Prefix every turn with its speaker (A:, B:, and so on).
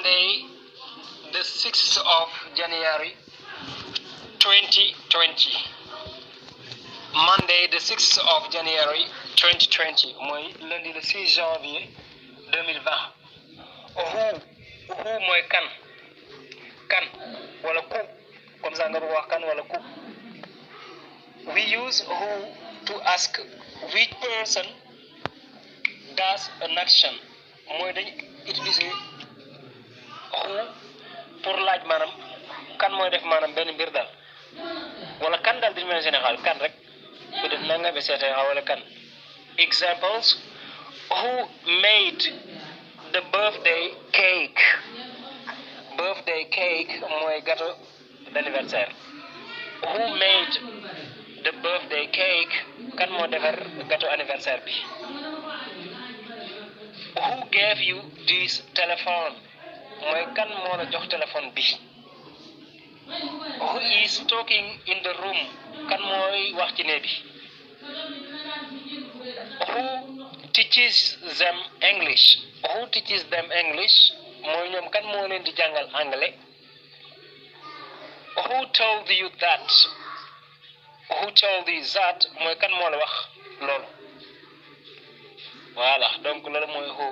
A: Monday, the 6th of January 2020. Monday, the 6th of January 2020. mooy lundi le 6 janvier 2020. Who mooy kan wala ku comme ça nga bëgg wax kan wala ku. We use who to ask which person does an action. mooy dañ utiliser who pour laaj maanaam kan mooy def maanaam benn mbir daal wala kan daal dañu mel ne Sénégal kan rek ku def nanga be seete wala kan. Examples: who made the birthday cake? Birthday cake mooy gâteau d'anniversaire. Who made the birthday cake? Kan moo defar gâteau anniversaire bi. Who gave you this telephone? mooy kan moo la jox téléphone bi. Who is talking in the room? Kan mooy wax ci néeg bi. Who teaches them English? Who teaches them English? mooy ñoom kan moo leen di jàngal anglais. Who told you that? Who told you that mooy kan moo la wax loolu. voilà donc loolu mooy who.